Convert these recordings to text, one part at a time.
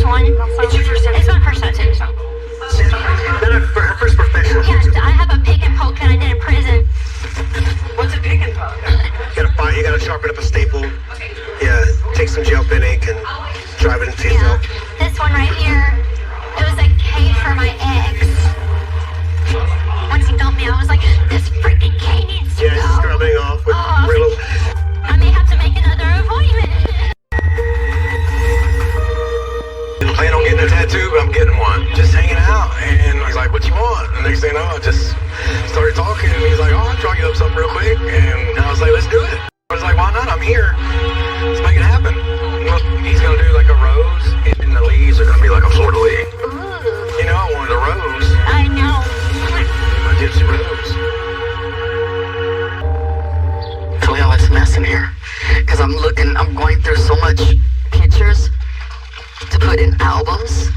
one. It's your first time? It's my first time too, so. Her first professional. Yeah, I have a pick and poke that I did in prison. What's a pick and poke? You gotta sharpen up a staple. Okay. Yeah, take some gel pen ink and drive it into yourself. This one right here, it was a cage for my ex. Once he dumped me, I was like, this freaking cage needs to go. Yeah, scrubbing off with Brillo. I may have to make another appointment. Didn't plan on getting a tattoo, but I'm getting one. Just hanging out, and he's like, what you want? And next thing you know, I just started talking, and he's like, oh, I'll draw you up something real quick. And I was like, let's do it. I was like, why not? I'm here. Let's make it happen. He's going to do like a rose, and the leaves are going to be like a fleur-de-lis. You know, I wanted a rose. I know. My gypsy rose. Khalil, it's a mess in here. Because I'm going through so much pictures to put in albums.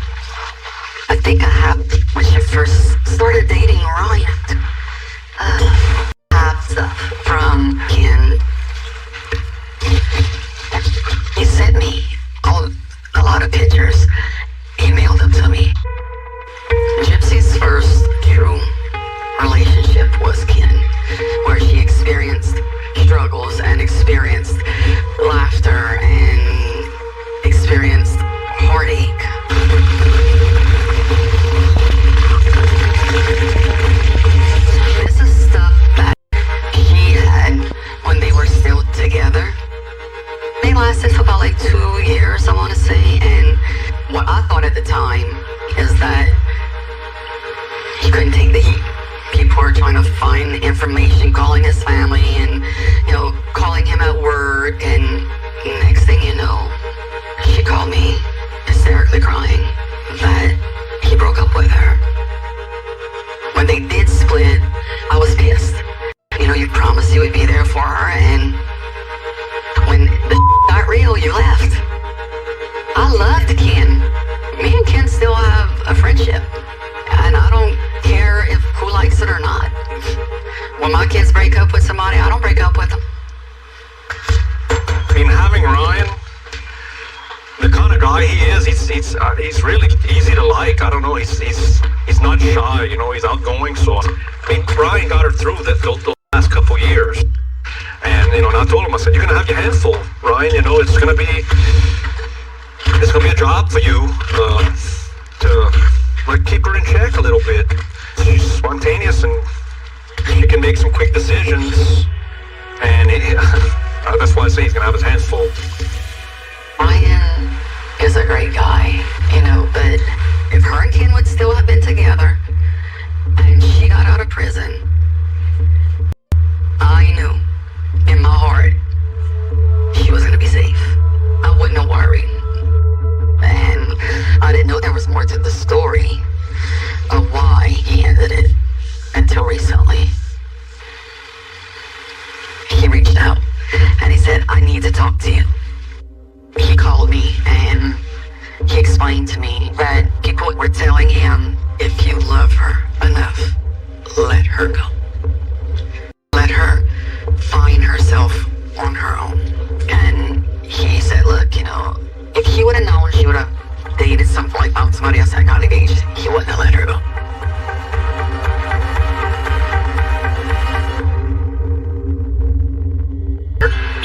I think I have, when she first started dating Ryan, have stuff from Ken. He sent me a lot of pictures. He mailed them to me. Gypsy's first true relationship was Ken, where she experienced struggles and experienced laughter and experienced heartache. This is stuff that she had when they were still together. They lasted for about like 2 years, I want to say, and what I thought at the time is that he couldn't take the heat. People were trying to find the information, calling his family and, calling him at work, and next thing you know, she called me hysterically crying that he broke up with her. When they did split, I was pissed. You promised you would be there for her, and when the got real, you left. I loved Ken. Me and Ken still have a friendship, and I don't care if who likes it or not. When my kids break up with somebody, I don't break up with them. I mean, having Ryan, the kind of guy he is, he's really easy to like. I don't know, he's not shy, he's outgoing. So, Ryan got her through the last couple years. And, I told him, I said, you're going to have your hands full, Ryan. It's going to be a job for you to keep her in check a little bit. She's spontaneous and she can make some quick decisions. And that's why I say he's going to have his hands full. Ryan is a great guy, but if her and Ken would still have been together and she got out of prison, I knew in my heart she was going to be safe. I wouldn't have worried. And I didn't know there was more to the story of why he ended it until recently. He reached out and he said, I need to talk to you. He called me and he explained to me that people were telling him, if you love her enough, let her go. Let her find herself on her own. And he said, look, if he would have known she would have dated found somebody else that got engaged, he wouldn't have let her go.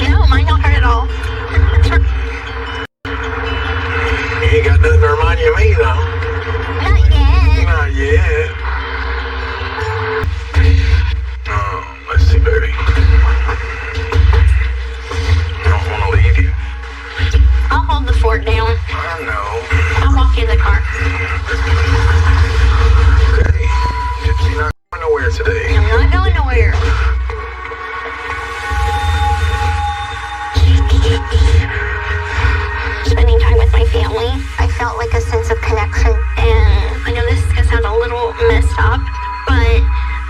No, mine don't hurt at all. You ain't got nothing to remind you of me, though. Not yet. Not yet. Oh, let's see, baby. I don't want to leave you. I'll hold the fort down. I know. I'll walk you in the car. Okay. Gypsy not going nowhere today. I'm not going nowhere. Spending time with my family, I felt like a sense of connection. And I know this is going to sound a little messed up, but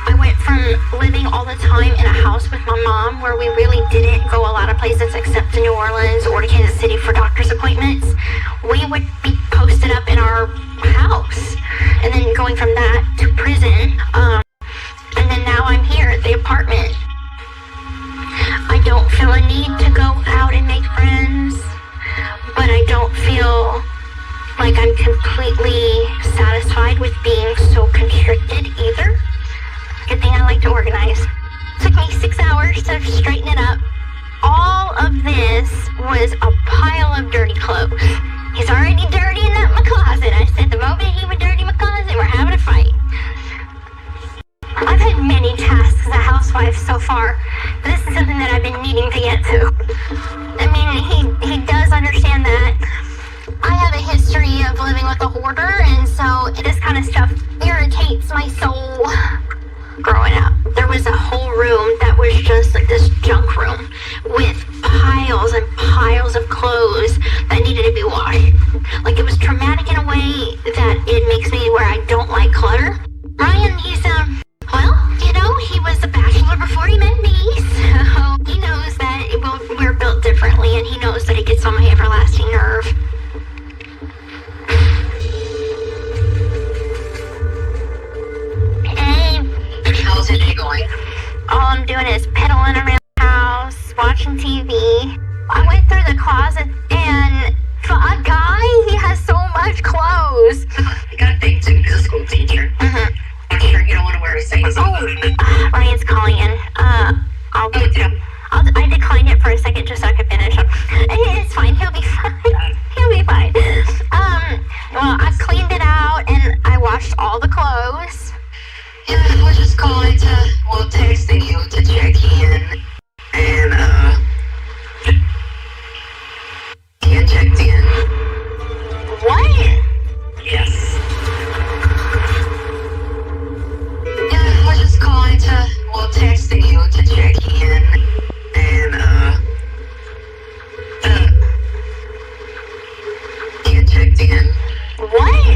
I went from living all the time in a house with my mom where we really didn't go a lot of places except to New Orleans or to Kansas City for doctor's appointments. We would be posted up in our house. And then going from that to prison. And then now I'm here at the apartment. I don't feel a need to go out and make friends, but I don't feel like like I'm completely satisfied with being so constricted either. Good thing I like to organize. Took me 6 hours to straighten it up. All of this was a pile of dirty clothes. He's already dirtying up my closet. I said the moment he would dirty my closet, we're having a fight. I've had many tasks as a housewife so far, but this is something that I've been needing to get to. I mean, he does understand that I have a history of living with a hoarder, and so this kind of stuff irritates my soul. Growing up, there was a whole room that was just like this junk room with piles and piles of clothes that needed to be washed. Like, it was traumatic in a way that it makes me where I don't like clutter. Ryan, he's well, you know, he was a bachelor before he met me, so he knows that we're built differently, and he knows that it gets on my everlasting nerve. How's your day going? All I'm doing is piddling around the house, watching TV. I went through the closet, and for a guy, he has so much clothes. You gotta think too, he's a school teacher. Mm-hmm. I'm sure you don't want to wear a same. Oh, Ryan's calling in. I declined it for a second just so I could finish. It's fine. He'll be fine. He'll be fine. Well, I cleaned it out, and I washed all the clothes. Yeah, I was just calling texting you to check in, and checked in. What? Yes. Yeah, I was just calling texting you to check in, and checked in. What?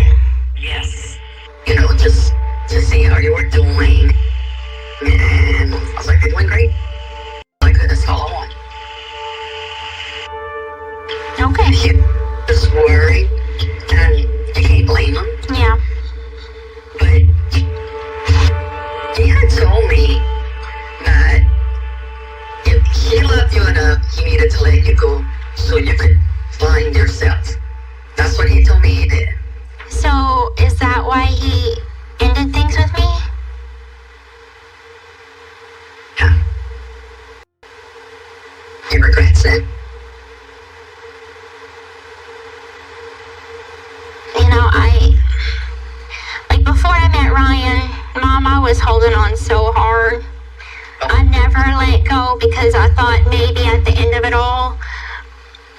Yes. You know, just to see how you were doing. And I was like, you're doing great. Like, that's all I want. Okay. You're just worried, and you can't blame him. Yeah. But he had told me that if he loved you enough, he needed to let you go so you could find yourself. That's what he told me he did. So, is that why he ended things with me? Yeah. He regrets it. You know, before I met Ryan, Mom, I was holding on so hard. I never let go because I thought maybe at the end of it all,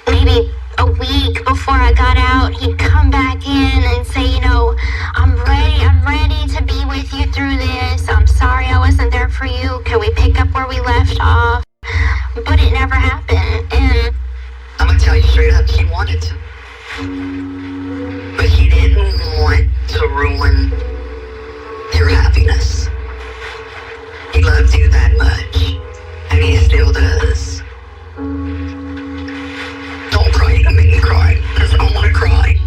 maybe a week before I got out, he'd come back in and say, you know, I'm ready to be with you through this. I'm sorry I wasn't there for you. Can we pick up where we left off? But it never happened, and I'm gonna tell you straight up, he wanted to. But he didn't want to ruin your happiness. He loved you that much, and he still does. Don't cry, you can make me cry, because I want to cry.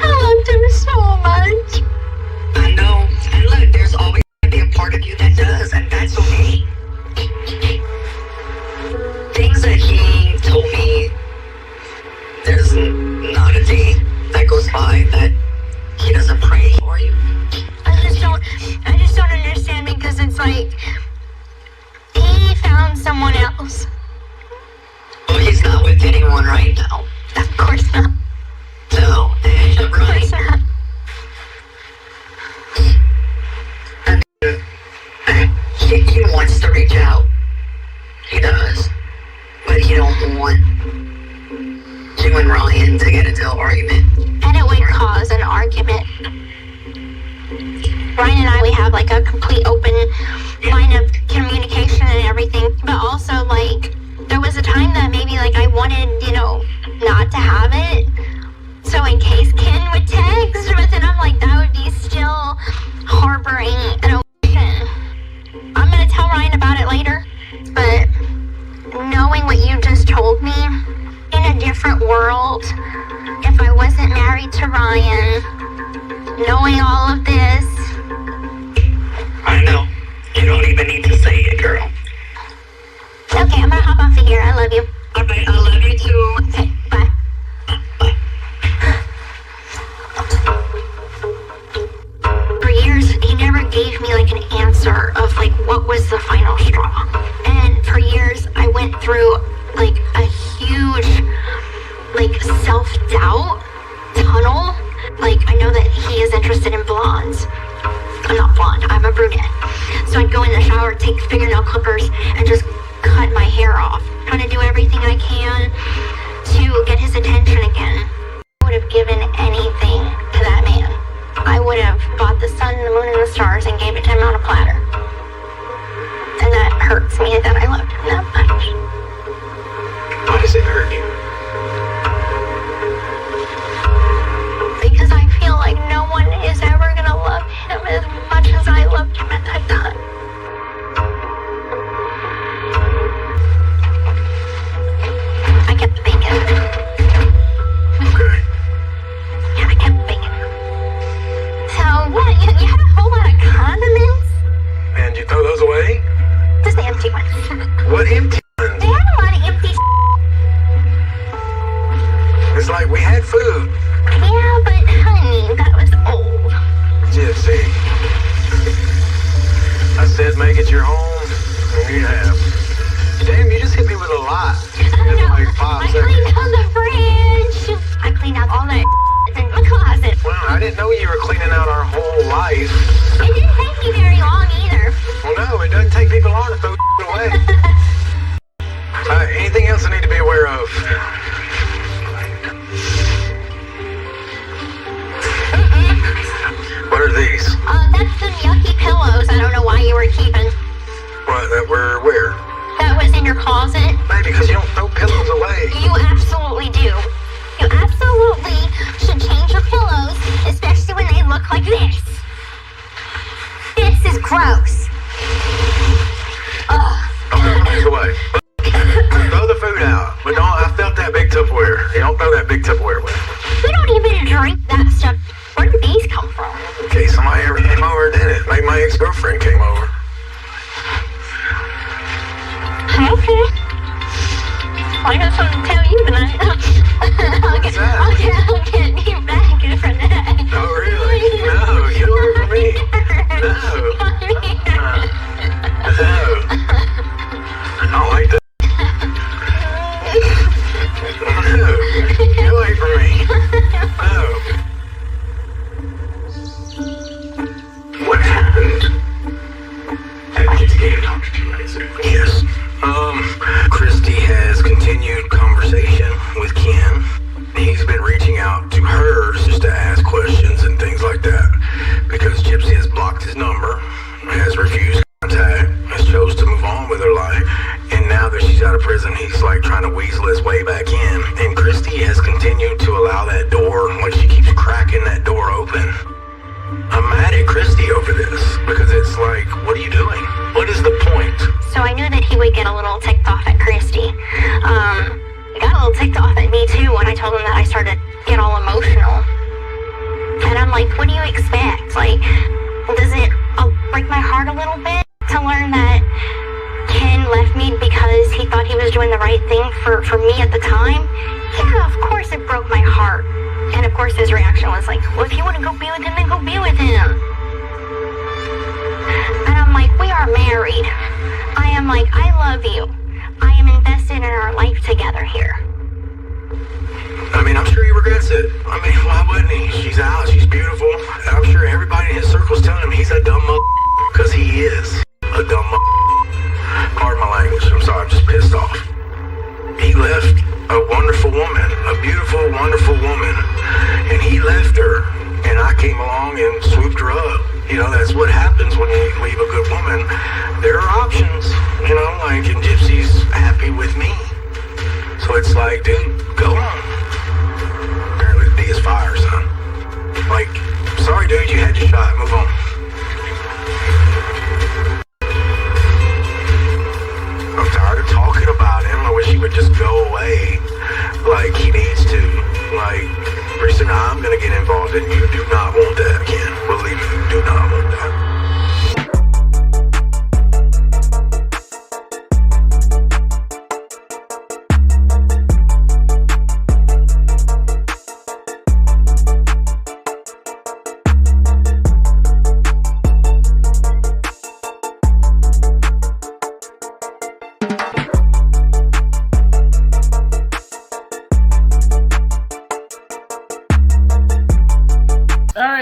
I loved him so much. I know, and look, there's always going to be a part of you that does, and that's okay. Things that he told me, there's not a day that goes by that he doesn't pray for you. I just don't understand, because it's like he found someone else. Well, he's not with anyone right now. Of course not. No, Of course not. He wants to reach out. He does. But he don't want you and Ryan to get into an argument. And it would cause an argument. Ryan and I, we have like a complete open line of communication and everything. But also, like, there was a time that maybe like I wanted, you know, not to have it. So in case Ken would text, but then I'm like, that would be still harboring an emotion. I'm gonna tell Ryan about it later, but knowing what you just told me, in a different world, if I wasn't married to Ryan, knowing all of this. I know. You don't even need to say it, girl. Okay, I'm gonna hop off of here. I love you. Alright, I love you doubt tunnel. Like, I know that he is interested in blondes. I'm not blonde, I'm a brunette. So I'd go in the shower, take fingernail clippers, and just cut my hair off. Trying to do everything I can to get his attention again. I would have given anything to that man. I would have bought the sun, the moon, and the stars and gave it to him on a platter. And that hurts me that I loved him that much. Why does it hurt you? Because I feel like no one is ever gonna love him as much as I loved him at that time. I kept thinking. Okay. Yeah, I kept thinking. So, what? You had a whole lot of condiments? And you throw those away? Just the empty ones. What empty ones? They had a lot of empty It's like we had food. Yeah, but honey, that was old. Gypsy. I said make it your home, and you have. Damn, you just hit me with a lot. I know. Like 5 I seconds. cleaned out the fridge. I cleaned out all that in my closet. Wow, I didn't know you were cleaning out our whole life. It didn't take me very long either. Well, no, it doesn't take people long to throw away. Anything else I need to be aware of? What are these? That's some yucky pillows. I don't know why you were keeping. What, that were where? That was in your closet. Maybe because you don't throw pillows away. You absolutely do. You absolutely should change your pillows, especially when they look like this. This is gross. Ugh. Don't throw these away. Throw the food out. But don't, I felt that big Tupperware. You don't throw that big Tupperware away. We don't even drink that stuff. Where did these come from? Okay, somebody ever came over, did it? Maybe my ex-girlfriend came over. Okay. I got something to tell you tonight. What's that? I'll get you back for that. Oh, really? No, get away from me. No. No. I don't like that. No. Get away from me. No. What happened? Did you talk to you, right? Yes. Christy has continued conversation with Ken. He's been reaching out to her just to ask questions and things like that because Gypsy has blocked his number, has refused contact, has chose to move on with her life, and now that she's out of prison, he's like trying to weasel his way back in. And Christy has continued to allow that door, like she keeps cracking that door open. I'm mad at Christy over this because it's like, what are you doing? What is the point? So I knew that he would get a little ticked off at Christy. He got a little ticked off at me too when I told him that I started to get all emotional. And I'm like, what do you expect? Like, does it break my heart a little bit to learn that Ken left me because he thought he was doing the right thing for me at the time? Yeah, of course it broke my heart. And of course his reaction was like, well, if you want to go be with him, then go be with him. And I'm like, we are married. I am like, I love you. I am invested in our life together here. I mean, I'm sure he regrets it. I mean, why wouldn't he? She's out, she's beautiful. I'm sure everybody in his circle's telling him he's a dumb because he is a dumb Pardon my language, I'm sorry, I'm just pissed off. He left a wonderful woman, a beautiful, wonderful woman, and he left her, and I came along and swooped her up. You know, that's what happens when you leave a good woman. There are options, you know, like, and Gypsy's happy with me. So it's like, dude, go on. Apparently the biggest fire, son. Like, sorry, dude, you had your shot, move on. I'm tired of talking about him. I wish he would just go away like he needs to. Like, pretty soon I'm gonna get involved and you do not want that, Ken. Believe me, you do not want that.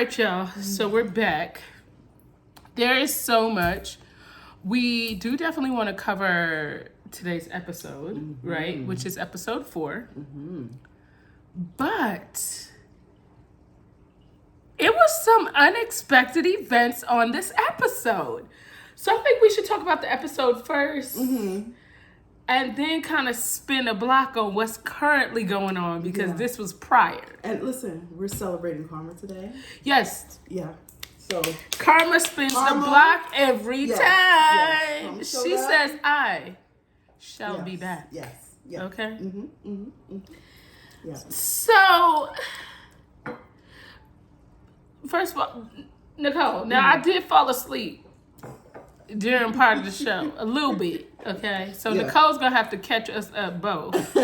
right, y'all. So we're back. There is so much. We do definitely want to cover today's episode, right? Which is episode 4. But it was some unexpected events on this episode. So I think we should talk about the episode first. And then kind of spin a block on what's currently going on because this was prior. And listen, we're celebrating karma today. Yes. Yeah. So Karma spins the block every time. Yes. She says, I shall be back. Yes. Yeah. Okay? Yeah. So, first of all, Nicole, now I did fall asleep during part of the show, a little bit, okay? So Nicole's gonna have to catch us up both,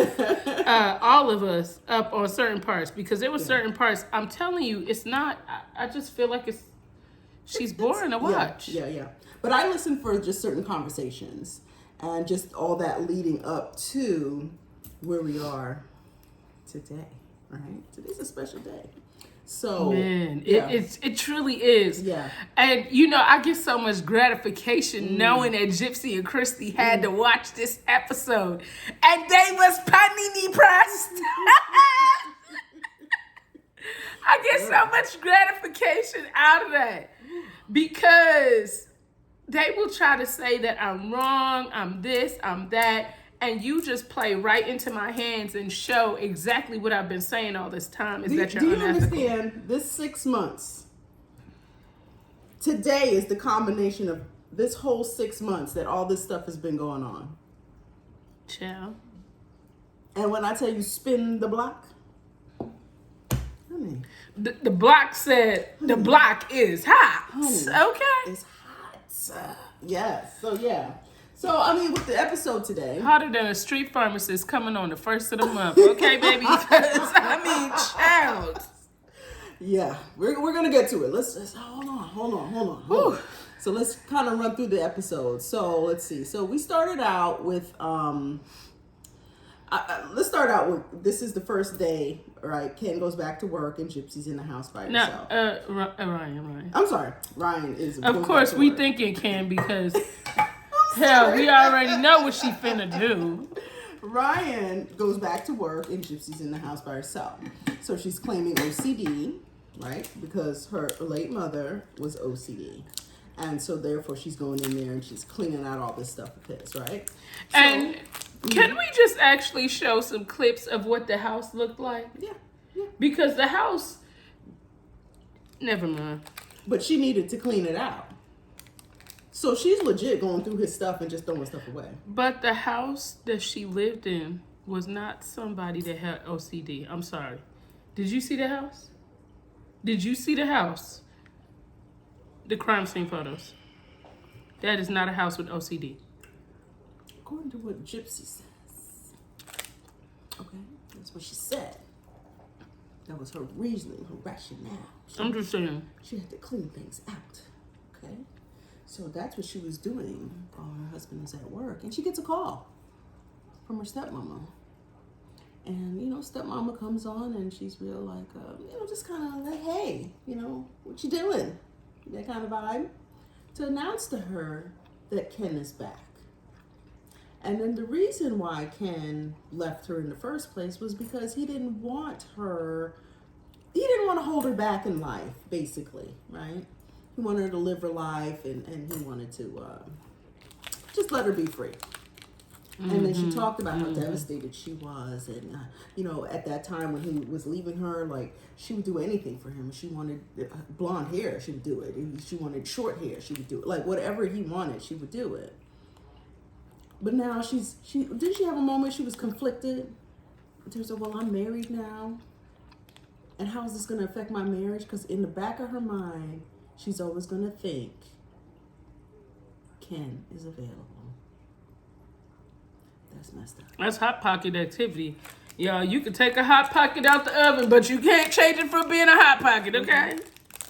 all of us up on certain parts, because there were certain parts, I'm telling you, it's not, I just feel like she's boring to watch. Yeah. But I listen for just certain conversations and just all that leading up to where we are today, right? Today's a special day. So man, it truly is. Yeah. And you know, I get so much gratification knowing that Gypsy and Christy had to watch this episode and they was panini pressed. I get so much gratification out of that because they will try to say that I'm wrong, I'm this, I'm that. And you just play right into my hands and show exactly what I've been saying all this time is that you're unethical. Do you understand this 6 months? Today is the combination of this whole 6 months that all this stuff has been going on. Ciao. And when I tell you spin the block, honey, the block said the block is hot. honey, Okay. it's hot. Yes. So yeah. So, I mean, with the episode today. Hotter than a street pharmacist coming on the 1st of the month. Okay, baby? I mean, child. Yeah, we're going to get to it. Let's hold on. So let's kind of run through the episode. So let's see. So we started out with, let's start out with, this is the first day, right? Ken goes back to work and Gypsy's in the house by herself. No, Ryan. I'm sorry. Ryan is. Of course, we thinking Ken because... Hell, we already know what she finna do. Ryan goes back to work and Gypsy's in the house by herself. So she's claiming OCD, right? Because her late mother was OCD. And so therefore she's going in there and she's cleaning out all this stuff with his, right? So, and can we just actually show some clips of what the house looked like? Yeah. Because the house, never mind. But she needed to clean it out. So she's legit going through his stuff and just throwing stuff away. But the house that she lived in was not somebody that had OCD. I'm sorry. Did you see the house? The crime scene photos. That is not a house with OCD. According to what Gypsy says. Okay, that's what she said. That was her reasoning, her rationale. I'm just saying. She had to clean things out. Okay? So that's what she was doing while her husband was at work. And she gets a call from her stepmama. And, stepmama comes on and she's real like, just kind of like, hey, what you doing? That kind of vibe. To announce to her that Ken is back. And then the reason why Ken left her in the first place was because he didn't want to hold her back in life, basically, right? He wanted her to live her life, and he wanted to just let her be free. And then she talked about how devastated she was. And, at that time when he was leaving her, like, she would do anything for him. She wanted blonde hair, she would do it. She wanted short hair, she would do it. Like, whatever he wanted, she would do it. But now didn't she have a moment she was conflicted? She said, well, I'm married now. And how is this going to affect my marriage? Because in the back of her mind, she's always going to think Ken is available. That's messed up. That's Hot Pocket activity. Y'all, you can take a Hot Pocket out the oven, but you can't change it from being a Hot Pocket, okay?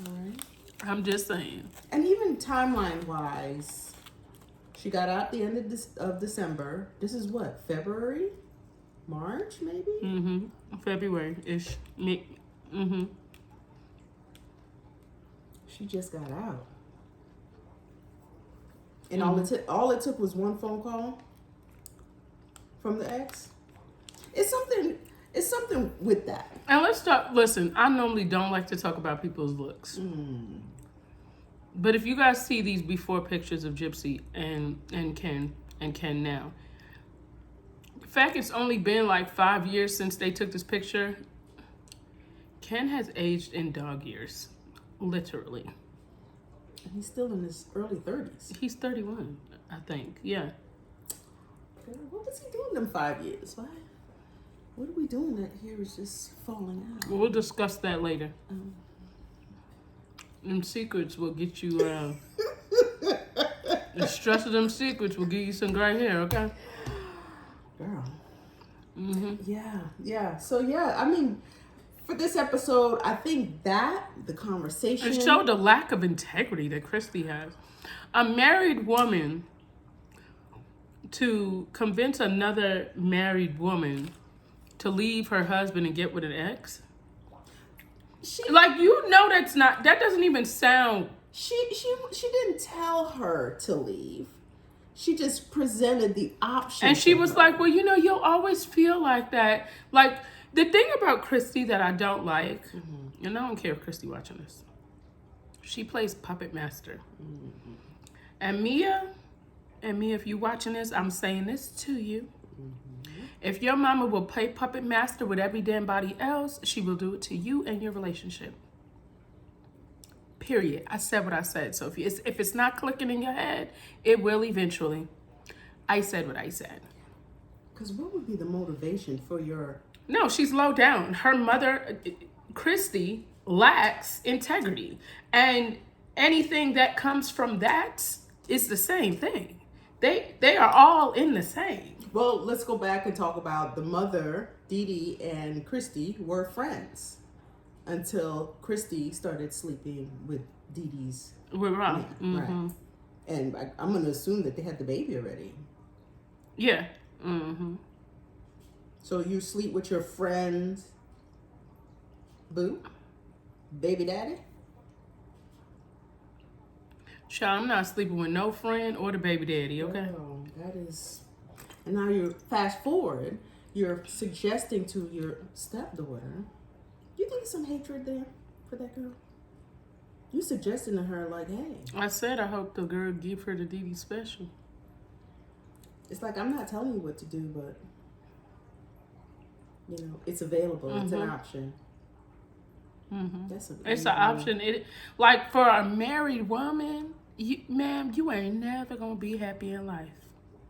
All right. I'm just saying. And even timeline-wise, she got out at the end of December. This is what, February? March, maybe? February-ish. She just got out. And all it took was one phone call from the ex. It's something with that. And let's talk. Listen, I normally don't like to talk about people's looks. But if you guys see these before pictures of Gypsy and Ken now, the fact it's only been like 5 years since they took this picture, Ken has aged in dog years, literally. And he's still in his early 30s. He's 31, I think. Yeah. What was he doing them 5 years? Why? What are we doing that here is just falling out? We'll discuss that later. Them secrets will get you, the stress of them secrets will give you some gray hair, okay? Girl. Yeah. So, I mean, for this episode, I think that the conversation... It showed the lack of integrity that Christy has. A married woman to convince another married woman to leave her husband and get with an ex? That doesn't even sound... She didn't tell her to leave. She just presented the option. And she was like, well, you'll always feel like that. Like, the thing about Christy that I don't like, and I don't care if Christy watching this, she plays puppet master. And Mia, if you watching this, I'm saying this to you. If your mama will play puppet master with every damn body else, she will do it to you and your relationship. Period. I said what I said. So if it's not clicking in your head, it will eventually. I said what I said. Because what would be the motivation for your... No, she's low down. Her mother, Christy, lacks integrity. And anything that comes from that is the same thing. They are all in the same. Well, let's go back and talk about the mother, Dee Dee, and Christy were friends until Christy started sleeping with Dee Dee's man. Right. And I'm going to assume that they had the baby already. Yeah. So you sleep with your friend's boo? Baby daddy? Child, I'm not sleeping with no friend or the baby daddy, okay? Oh, that is... And now you fast forward, you're suggesting to your stepdaughter, do you think there's some hatred there for that girl? You suggesting to her like, hey. I said I hope the girl give her the Dee Dee special. It's like, I'm not telling you what to do, but, it's available. It's an option. It's an option. Like for a married woman, ma'am, you ain't never gonna be happy in life.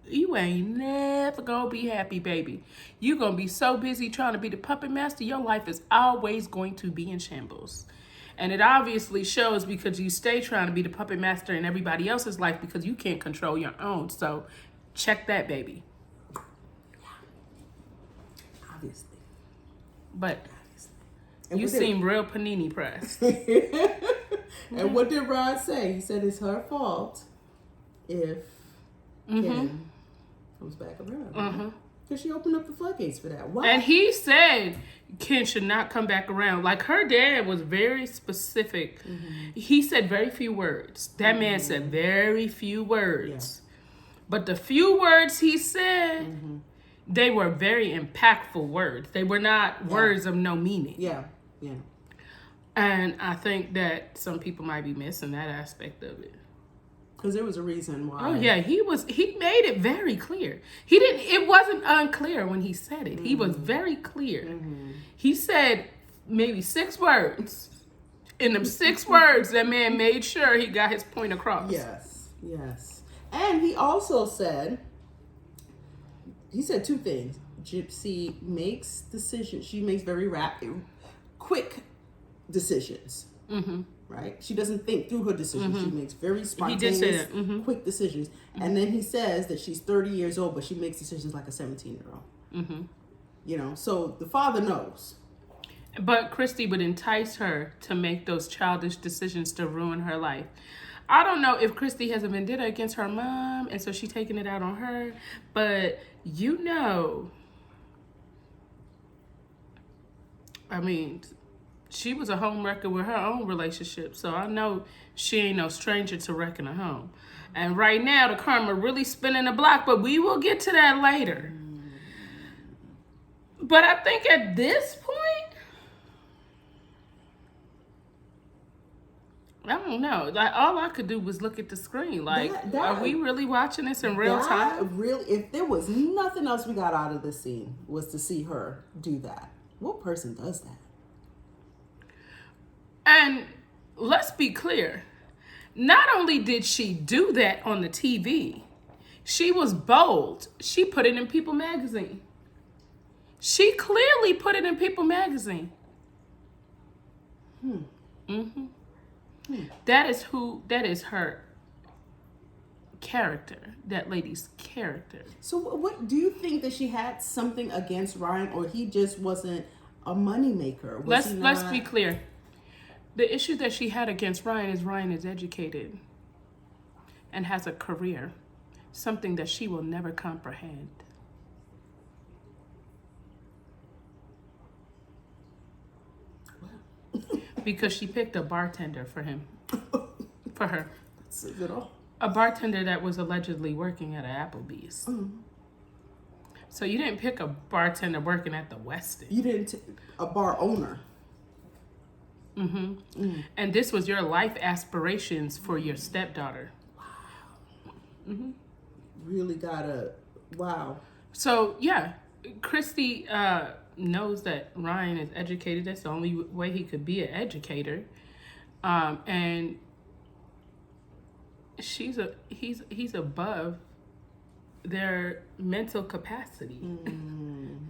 You ain't never gonna be happy, baby. You gonna be so busy trying to be the puppet master, your life is always going to be in shambles. And it obviously shows because you stay trying to be the puppet master in everybody else's life because you can't control your own. So check that, baby. Obviously. But you seem real panini pressed. And what did Rod say? He said it's her fault if Ken comes back around. Because she opened up the floodgates for that. Why? And he said Ken should not come back around. Like her dad was very specific. He said very few words. That man said very few words. Yeah. But the few words he said, they were very impactful words. They were not words of no meaning. Yeah. And I think that some people might be missing that aspect of it. Because there was a reason why. Oh yeah, he made it very clear. It wasn't unclear when he said it. He was very clear. He said maybe 6 words. In them 6 words, that man made sure he got his point across. Yes. And he also said, 2 things. Gypsy makes decisions. She makes very rapid, quick decisions. Right? She doesn't think through her decisions. She makes very spontaneous, quick decisions. And then he says that she's 30 years old, but she makes decisions like a 17-year-old. So the father knows. But Christy would entice her to make those childish decisions to ruin her life. I don't know if Christy has a vendetta against her mom, and so she's taking it out on her. But I mean, she was a home wrecker with her own relationship. So I know she ain't no stranger to wrecking a home. And right now, the karma really spinning the block, but we will get to that later. But I think at this point, I don't know. Like, all I could do was look at the screen. Like, are we really watching this in real time? Really, if there was nothing else we got out of this scene, was to see her do that. What person does that? And let's be clear. Not only did she do that on the TV, she was bold. She put it in People magazine. She clearly put it in People magazine. That is her character, that lady's character. So what do you think, that she had something against Ryan, or he just wasn't a moneymaker? Let's be clear. The issue that she had against Ryan is educated and has a career, something that she will never comprehend. Because she picked a bartender for him. For her. That's it all. A bartender that was allegedly working at an Applebee's. So you didn't pick a bartender working at the Westin. You didn't, a bar owner. And this was your life aspirations for your stepdaughter. Wow. Really gotta, wow. So yeah, Christy knows that Ryan is educated. That's the only way he could be an educator. And he's above their mental capacity.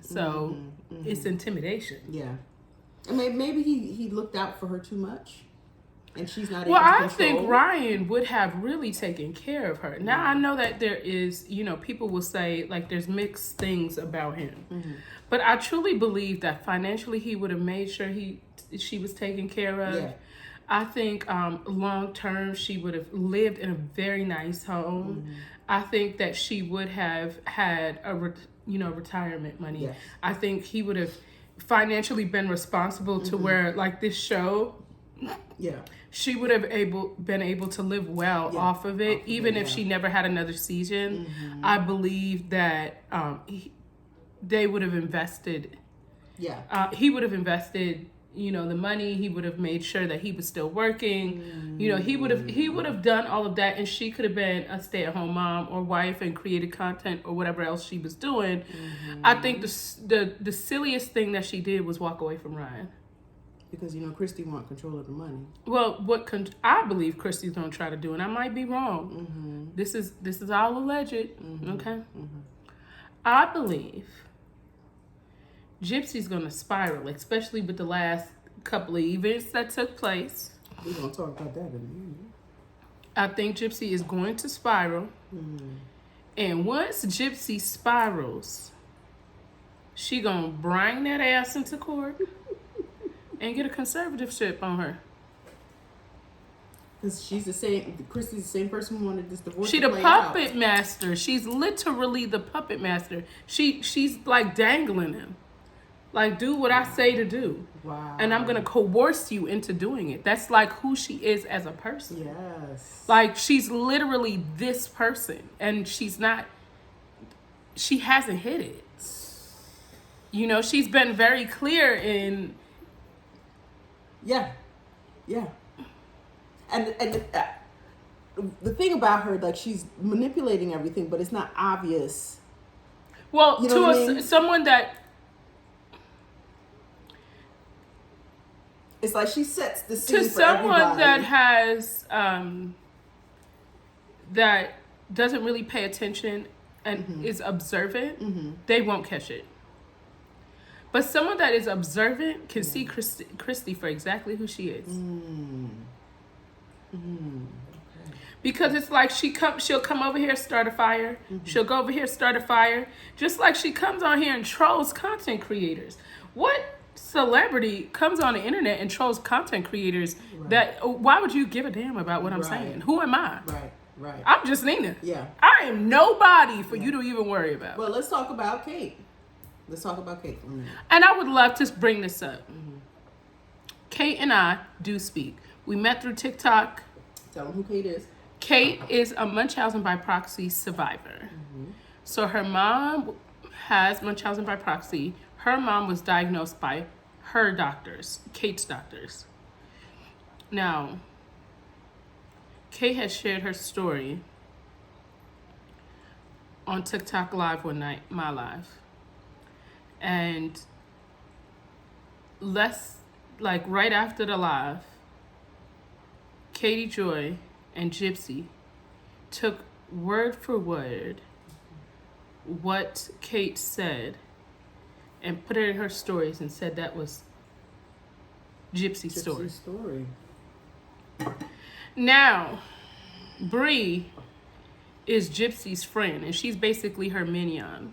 So it's intimidation. Yeah. And maybe he looked out for her too much, and she's not able Well, to I control. think Ryan would have really taken care of her. Now, I know that there is, people will say, like, there's mixed things about him. But I truly believe that financially he would have made sure she was taken care of. Yeah. I think long term she would have lived in a very nice home. I think that she would have had retirement money. Yes. I think he would have financially been responsible to where, like, this show, she would have been able to live well off of it, even if she never had another season. I believe that they would have invested. He would have invested, the money. He would have made sure that he was still working. He would have done all of that, and she could have been a stay-at-home mom or wife and created content or whatever else she was doing. I think the silliest thing that she did was walk away from Ryan. Because Christy want control of the money. Well, I believe Christy's gonna try to do, and I might be wrong. This is all alleged. Okay. I believe Gypsy's gonna spiral, especially with the last couple of events that took place. We're gonna talk about that in a minute. I think Gypsy is going to spiral. And once Gypsy spirals, she gonna bring that ass into court and get a conservatorship on her. Because Christy's the same person who wanted this divorce. She the puppet master. She's literally the puppet master. She's like dangling him. Like, do what I say to do. Wow. And I'm going to coerce you into doing it. That's like who she is as a person. Yes. Like, she's literally this person. And she hasn't hit it. She's been very clear in... Yeah. And the thing about her, like, she's manipulating everything, but it's not obvious. Well, someone that... It's like she sets the scene to for someone everybody. that has that doesn't really pay attention and is observant, they won't catch it. But someone that is observant can see Christy for exactly who she is. Because it's like she'll come over here, start a fire. She'll go over here, start a fire. Just like she comes on here and trolls content creators. What celebrity comes on the internet and trolls content creators? Why would you give a damn about what I'm saying? Who am I? Right. I'm just Nina. Yeah. I am nobody for you to even worry about. Well, let's talk about Kate. For a minute. And I would love to bring this up. Kate and I do speak. We met through TikTok. Tell them who Kate is. Kate is a Munchausen by proxy survivor. So her mom has Munchausen by proxy. Her mom was diagnosed by her doctors, Kate's doctors. Now, Kate has shared her story on TikTok Live one night, my live. And right after the live, Katie Joy and Gypsy took word for word what Kate said and put it in her stories and said that was Gypsy's story. Now, Bree is Gypsy's friend, and she's basically her minion.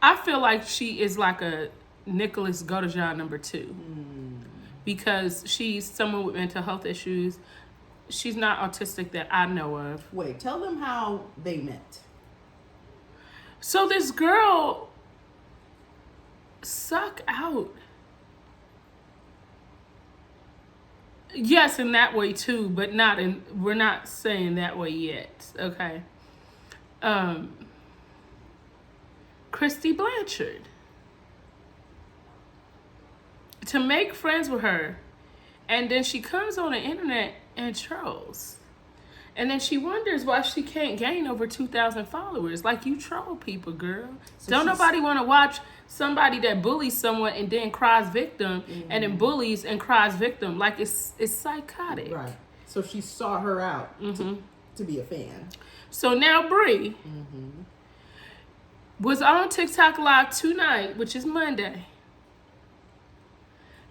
I feel like she is like a Nicholas Godejohn number 2. Because she's someone with mental health issues. She's not autistic that I know of. Wait, tell them how they met. So this girl suck out. Yes, in that way too, but we're not saying that way yet, okay? Kristy Blanchard. To make friends with her, and then she comes on the internet and trolls. And then she wonders why she can't gain over 2,000 followers. Like, you troll people, girl. So Don't nobody want to watch somebody that bullies someone and then cries victim, and then bullies and cries victim. Like, it's psychotic. Right. So she saw her out to be a fan. So now Bree was on TikTok Live tonight, which is Monday,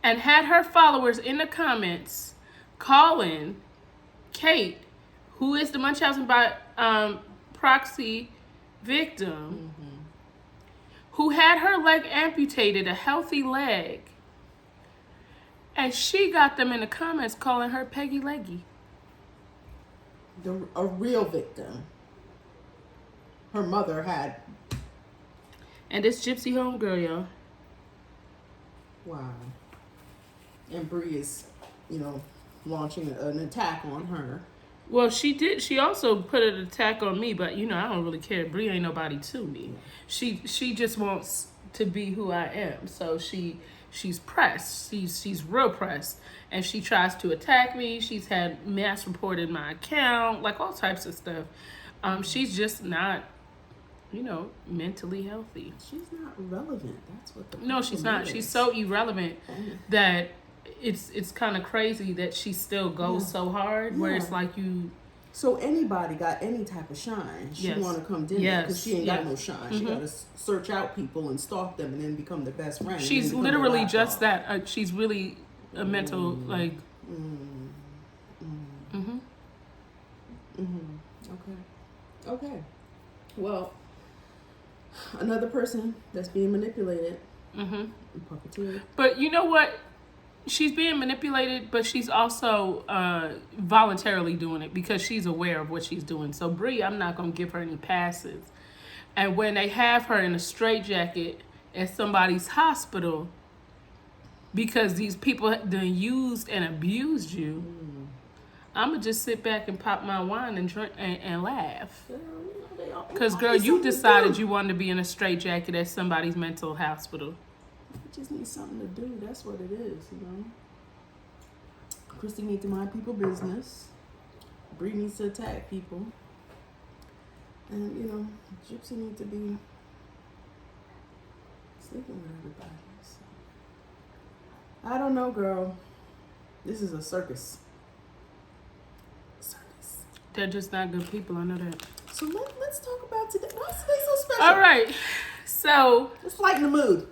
and had her followers in the comments calling Kate, who is the Munchausen by proxy victim, who had her leg amputated, a healthy leg, and she got them in the comments calling her Peggy Leggy. A real victim. Her mother had. And this Gypsy homegirl, y'all. Wow. And Bree is, launching an attack on her. Well, she did. She also put an attack on me, but I don't really care. Bree ain't nobody to me. She just wants to be who I am. So she's pressed. She's real pressed, and she tries to attack me. She's had mass reported my account, like all types of stuff. She's just not, mentally healthy. She's not relevant. That's what the No, she's not. She's so irrelevant that it's kind of crazy that she still goes so hard, where it's like you. So anybody got any type of shine, she want to come in because she ain't got no shine. She got to search out people and stalk them and then become the best friend. She's literally just that. She's really a mental Okay. Well, another person that's being manipulated. Puppeteer. But you know what? She's being manipulated, but she's also voluntarily doing it because she's aware of what she's doing. So Bree, I'm not going to give her any passes. And when they have her in a straitjacket at somebody's hospital because these people done used and abused you, I'm going to just sit back and pop my wine and drink and laugh. Because, girl, you decided you wanted to be in a straitjacket at somebody's mental hospital. You just need something to do. That's what it is, Christy needs to mind people business. Bree needs to attack people. And, Gypsy needs to be sleeping with everybody. So. I don't know, girl. This is a circus. They're just not good people. I know that. So let's talk about today. Why is today so special? All right. So let's lighten the mood.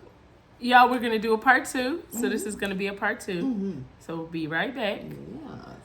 Y'all, we're going to do a part 2. So this is going to be a part 2. So we'll be right back. Yes.